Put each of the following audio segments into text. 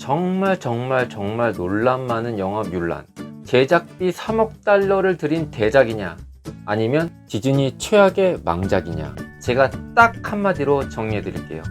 정말 논란 많은 영화 뮬란. 제작비 3억 달러를 들인 대작이냐, 아니면 디즈니 최악의 망작이냐. 제가 딱 한마디로 정리해 드릴게요.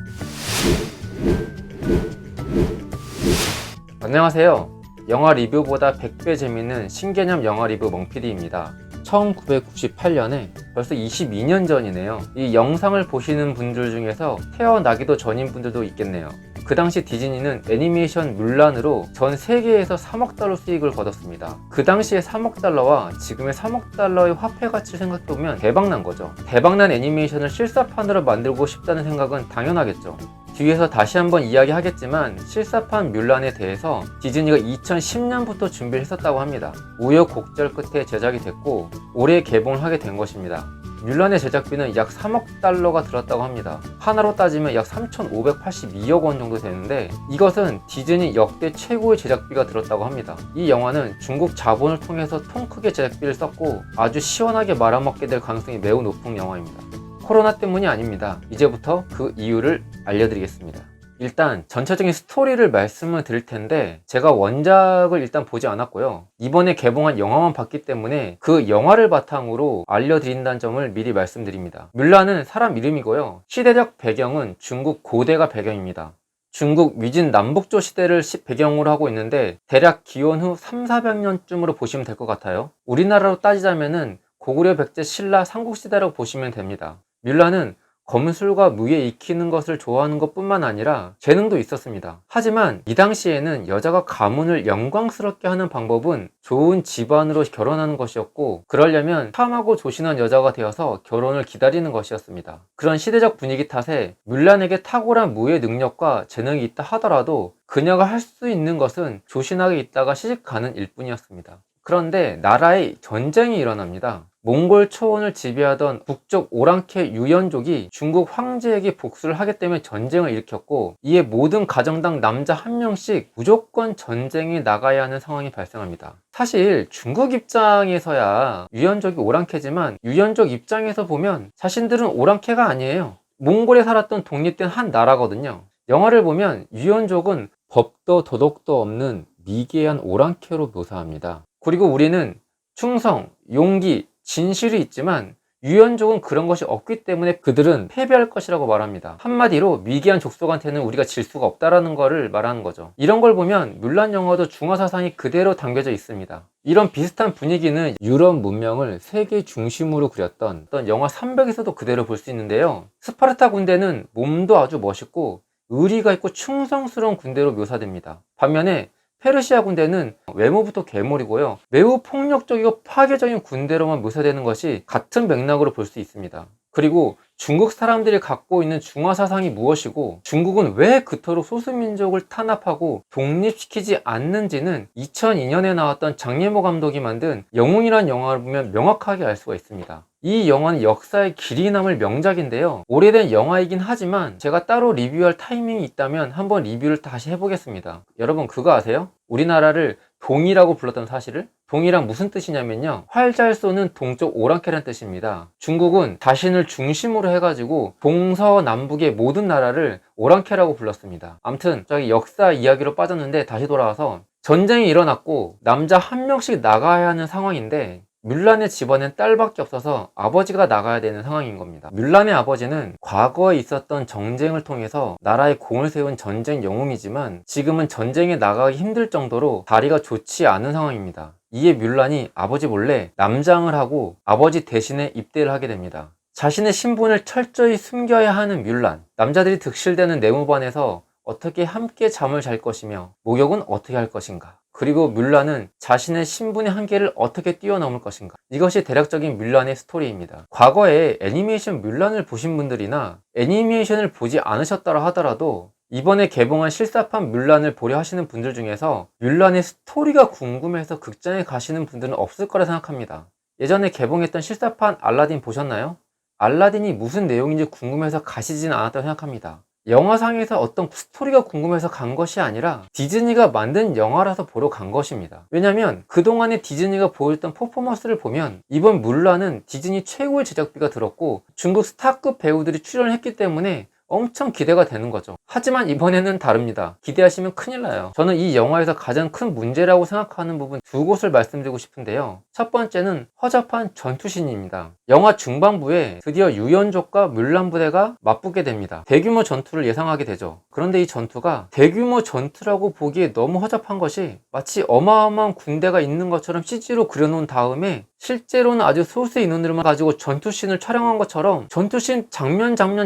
안녕하세요. 영화 리뷰보다 100배 재밌는 신개념 영화 리뷰 멍PD입니다. 1998년에 벌써 22년 전이네요. 이 영상을 보시는 분들 중에서 태어나기도 전인 분들도 있겠네요. 그 당시 디즈니는 애니메이션 뮬란으로 전 세계에서 3억 달러 수익을 거뒀습니다. 그 당시에 3억 달러와 지금의 3억 달러의 화폐 가치를 생각해보면 대박난 거죠. 대박난 애니메이션을 실사판으로 만들고 싶다는 생각은 당연하겠죠. 뒤에서 다시 한번 이야기하겠지만 실사판 뮬란에 대해서 디즈니가 2010년부터 준비를 했었다고 합니다. 우여곡절 끝에 제작이 됐고 올해 개봉을 하게 된 것입니다. 뮬란의 제작비는 약 3억 달러가 들었다고 합니다. 하나로 따지면 약 3,582억 원 정도 되는데 이것은 디즈니 역대 최고의 제작비가 들었다고 합니다. 이 영화는 중국 자본을 통해서 통 크게 제작비를 썼고 아주 시원하게 말아먹게 될 가능성이 매우 높은 영화입니다. 코로나 때문이 아닙니다. 이제부터 그 이유를 알려드리겠습니다. 일단 전체적인 스토리를 말씀을 드릴 텐데 제가 원작을 일단 보지 않았고요. 이번에 개봉한 영화만 봤기 때문에 그 영화를 바탕으로 알려드린다는 점을 미리 말씀드립니다. 뮬란은 사람 이름이고요. 시대적 배경은 중국 고대가 배경입니다. 중국 위진 남북조 시대를 배경으로 하고 있는데 대략 기원 후 300~400년쯤으로 보시면 될 것 같아요. 우리나라로 따지자면은 고구려 백제 신라 삼국시대라고 보시면 됩니다. 뮬란은 검술과 무예 익히는 것을 좋아하는 것 뿐만 아니라 재능도 있었습니다. 하지만 이 당시에는 여자가 가문을 영광스럽게 하는 방법은 좋은 집안으로 결혼하는 것이었고 그러려면 참하고 조신한 여자가 되어서 결혼을 기다리는 것이었습니다. 그런 시대적 분위기 탓에 뮬란에게 탁월한 무예 능력과 재능이 있다 하더라도 그녀가 할 수 있는 것은 조신하게 있다가 시집가는 일뿐이었습니다. 그런데 나라에 전쟁이 일어납니다. 몽골 초원을 지배하던 북쪽 오랑캐 유연족이 중국 황제에게 복수를 하기 때문에 전쟁을 일으켰고 이에 모든 가정당 남자 한 명씩 무조건 전쟁에 나가야 하는 상황이 발생합니다. 사실 중국 입장에서야 유연족이 오랑캐지만 유연족 입장에서 보면 자신들은 오랑캐가 아니에요. 몽골에 살았던 독립된 한 나라거든요. 영화를 보면 유연족은 법도 도덕도 없는 미개한 오랑캐로 묘사합니다. 그리고 우리는 충성, 용기, 진실이 있지만 유연족은 그런 것이 없기 때문에 그들은 패배할 것이라고 말합니다. 한마디로 미개한 족속한테는 우리가 질 수가 없다라는 것을 말하는 거죠. 이런 걸 보면 뮬란 영화도 중화 사상이 그대로 담겨져 있습니다. 이런 비슷한 분위기는 유럽 문명을 세계 중심으로 그렸던 영화 300에서도 그대로 볼 수 있는데요. 스파르타 군대는 몸도 아주 멋있고 의리가 있고 충성스러운 군대로 묘사됩니다. 반면에 페르시아 군대는 외모부터 괴물이고요. 매우 폭력적이고 파괴적인 군대로만 묘사되는 것이 같은 맥락으로 볼 수 있습니다. 그리고 중국 사람들이 갖고 있는 중화 사상이 무엇이고 중국은 왜 그토록 소수민족을 탄압하고 독립시키지 않는지는 2002년에 나왔던 장예모 감독이 만든 영웅이란 영화를 보면 명확하게 알 수가 있습니다. 이 영화는 역사의 길이 남을 명작인데요. 오래된 영화이긴 하지만 제가 따로 리뷰할 타이밍이 있다면 한번 리뷰를 다시 해보겠습니다. 여러분 그거 아세요? 우리나라를 동이라고 불렀던 사실을? 동이란 무슨 뜻이냐면요, 활 잘 쏘는 동쪽 오랑캐란 뜻입니다. 중국은 자신을 중심으로 해가지고 동서남북의 모든 나라를 오랑캐라고 불렀습니다. 아무튼 저기 역사 이야기로 빠졌는데 다시 돌아와서 전쟁이 일어났고 남자 한 명씩 나가야 하는 상황인데 뮬란의 집안엔 딸밖에 없어서 아버지가 나가야 되는 상황인 겁니다. 뮬란의 아버지는 과거에 있었던 전쟁을 통해서 나라에 공을 세운 전쟁 영웅이지만 지금은 전쟁에 나가기 힘들 정도로 다리가 좋지 않은 상황입니다. 이에 뮬란이 아버지 몰래 남장을 하고 아버지 대신에 입대를 하게 됩니다. 자신의 신분을 철저히 숨겨야 하는 뮬란. 남자들이 득실되는 내무반에서 어떻게 함께 잠을 잘 것이며 목욕은 어떻게 할 것인가, 그리고 뮬란은 자신의 신분의 한계를 어떻게 뛰어넘을 것인가. 이것이 대략적인 뮬란의 스토리입니다. 과거에 애니메이션 뮬란을 보신 분들이나 애니메이션을 보지 않으셨다라 하더라도 이번에 개봉한 실사판 뮬란을 보려 하시는 분들 중에서 뮬란의 스토리가 궁금해서 극장에 가시는 분들은 없을 거라 생각합니다. 예전에 개봉했던 실사판 알라딘 보셨나요? 알라딘이 무슨 내용인지 궁금해서 가시지는 않았다고 생각합니다. 영화상에서 어떤 스토리가 궁금해서 간 것이 아니라 디즈니가 만든 영화라서 보러 간 것입니다. 왜냐면 그동안에 디즈니가 보였던 퍼포먼스를 보면 이번 뮬란은 디즈니 최고의 제작비가 들었고 중국 스타급 배우들이 출연을 했기 때문에 엄청 기대가 되는 거죠. 하지만 이번에는 다릅니다. 기대하시면 큰일 나요. 저는 이 영화에서 가장 큰 문제라고 생각하는 부분 두 곳을 말씀드리고 싶은데요. 첫 번째는 허접한 전투신입니다. 영화 중반부에 드디어 유연족과 물란 부대가 맞붙게 됩니다. 대규모 전투를 예상하게 되죠. 그런데 이 전투가 대규모 전투라고 보기에 너무 허접한 것이 마치 어마어마한 군대가 있는 것처럼 CG로 그려놓은 다음에 실제로는 아주 소수의 인원들만 가지고 전투씬을 촬영한 것처럼 전투씬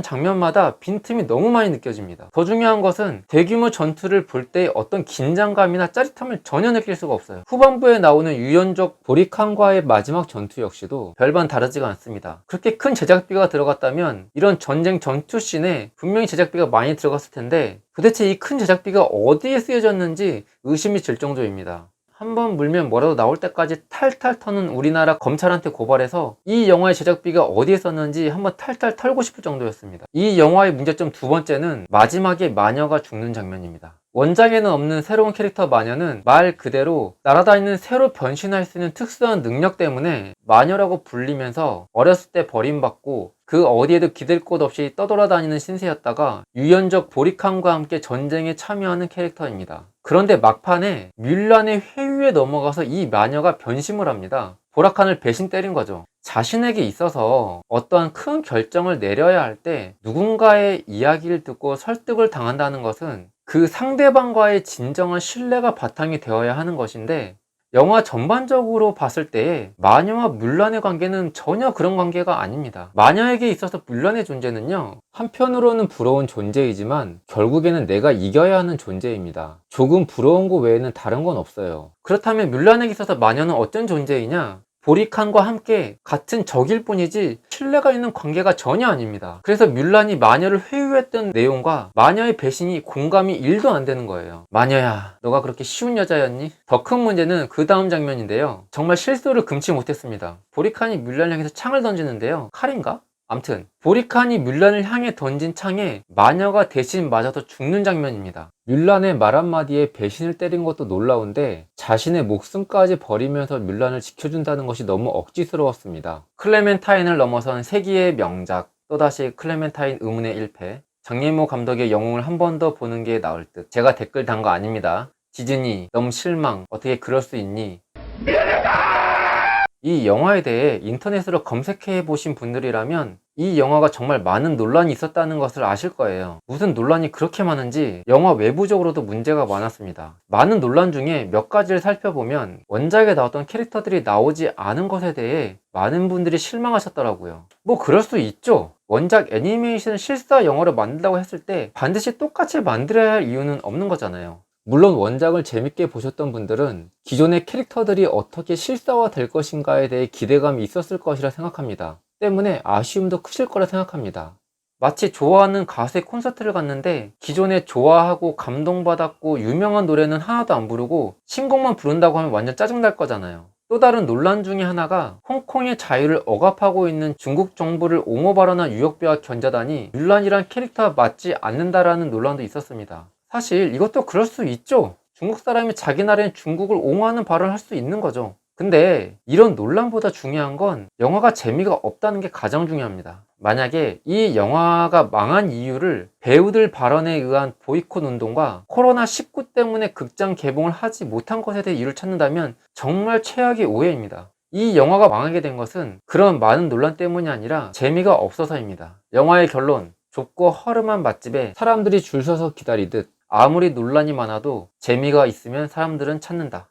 장면마다 빈틈이 너무 많이 느껴집니다. 더 중요한 것은 대규모 전투를 볼 때 어떤 긴장감이나 짜릿함을 전혀 느낄 수가 없어요. 후반부에 나오는 유연족 보리칸과의 마지막 전투 역시도 별반 다르지가 않습니다. 그렇게 큰 제작비가 들어갔다면 이런 전쟁 전투씬에 분명히 제작비가 많이 들어갔을 텐데 도대체 이 큰 제작비가 어디에 쓰여졌는지 의심이 들 정도입니다. 한번 물면 뭐라도 나올 때까지 탈탈 터는 우리나라 검찰한테 고발해서 이 영화의 제작비가 어디에 썼는지 한번 탈탈 털고 싶을 정도였습니다. 이 영화의 문제점 두 번째는 마지막에 마녀가 죽는 장면입니다. 원작에는 없는 새로운 캐릭터 마녀는 말 그대로 날아다니는 새로 변신할 수 있는 특수한 능력 때문에 마녀라고 불리면서 어렸을 때 버림받고 그 어디에도 기댈 곳 없이 떠돌아다니는 신세였다가 유연적 보리칸과 함께 전쟁에 참여하는 캐릭터입니다. 그런데 막판에 뮬란의 회유에 넘어가서 이 마녀가 변심을 합니다. 보라칸을 배신 때린 거죠. 자신에게 있어서 어떠한 큰 결정을 내려야 할 때 누군가의 이야기를 듣고 설득을 당한다는 것은 그 상대방과의 진정한 신뢰가 바탕이 되어야 하는 것인데 영화 전반적으로 봤을 때 마녀와 뮬란의 관계는 전혀 그런 관계가 아닙니다. 마녀에게 있어서 뮬란의 존재는요, 한편으로는 부러운 존재이지만 결국에는 내가 이겨야 하는 존재입니다. 조금 부러운 거 외에는 다른 건 없어요. 그렇다면 뮬란에게 있어서 마녀는 어떤 존재이냐? 보리칸과 함께 같은 적일 뿐이지 신뢰가 있는 관계가 전혀 아닙니다. 그래서 뮬란이 마녀를 회유했던 내용과 마녀의 배신이 공감이 1도 안 되는 거예요. 마녀야, 너가 그렇게 쉬운 여자였니? 더 큰 문제는 그 다음 장면인데요. 정말 실수를 금치 못했습니다. 보리칸이 뮬란을 향해서 창을 던지는데요. 칼인가? 암튼 보리칸이 뮬란을 향해 던진 창에 마녀가 대신 맞아서 죽는 장면입니다. 뮬란의 말 한마디에 배신을 때린 것도 놀라운데 자신의 목숨까지 버리면서 뮬란을 지켜준다는 것이 너무 억지스러웠습니다. 클레멘타인을 넘어선 세기의 명작, 또다시 클레멘타인 의문의 1패, 장예모 감독의 영웅을 한 번 더 보는 게 나을 듯. 제가 댓글 단 거 아닙니다. 디즈니 너무 실망, 어떻게 그럴 수 있니? 이 영화에 대해 인터넷으로 검색해 보신 분들이라면 이 영화가 정말 많은 논란이 있었다는 것을 아실 거예요. 무슨 논란이 그렇게 많은지 영화 외부적으로도 문제가 많았습니다. 많은 논란 중에 몇 가지를 살펴보면 원작에 나왔던 캐릭터들이 나오지 않은 것에 대해 많은 분들이 실망하셨더라고요. 뭐 그럴 수 있죠. 원작 애니메이션을 실사 영화로 만든다고 했을 때 반드시 똑같이 만들어야 할 이유는 없는 거잖아요. 물론 원작을 재밌게 보셨던 분들은 기존의 캐릭터들이 어떻게 실사화 될 것인가에 대해 기대감이 있었을 것이라 생각합니다. 때문에 아쉬움도 크실 거라 생각합니다. 마치 좋아하는 가수의 콘서트를 갔는데 기존에 좋아하고 감동받았고 유명한 노래는 하나도 안 부르고 신곡만 부른다고 하면 완전 짜증날 거잖아요. 또 다른 논란 중에 하나가 홍콩의 자유를 억압하고 있는 중국 정부를 옹호 발언한 유역배와 견자단이 뮬란이란 캐릭터와 맞지 않는다라는 논란도 있었습니다. 사실 이것도 그럴 수 있죠. 중국 사람이 자기 나라인 중국을 옹호하는 발언을 할 수 있는 거죠. 근데 이런 논란보다 중요한 건 영화가 재미가 없다는 게 가장 중요합니다. 만약에 이 영화가 망한 이유를 배우들 발언에 의한 보이콧 운동과 코로나19 때문에 극장 개봉을 하지 못한 것에 대해 이유를 찾는다면 정말 최악의 오해입니다. 이 영화가 망하게 된 것은 그런 많은 논란 때문이 아니라 재미가 없어서입니다. 영화의 결론, 좁고 허름한 맛집에 사람들이 줄 서서 기다리듯 아무리 논란이 많아도 재미가 있으면 사람들은 찾는다.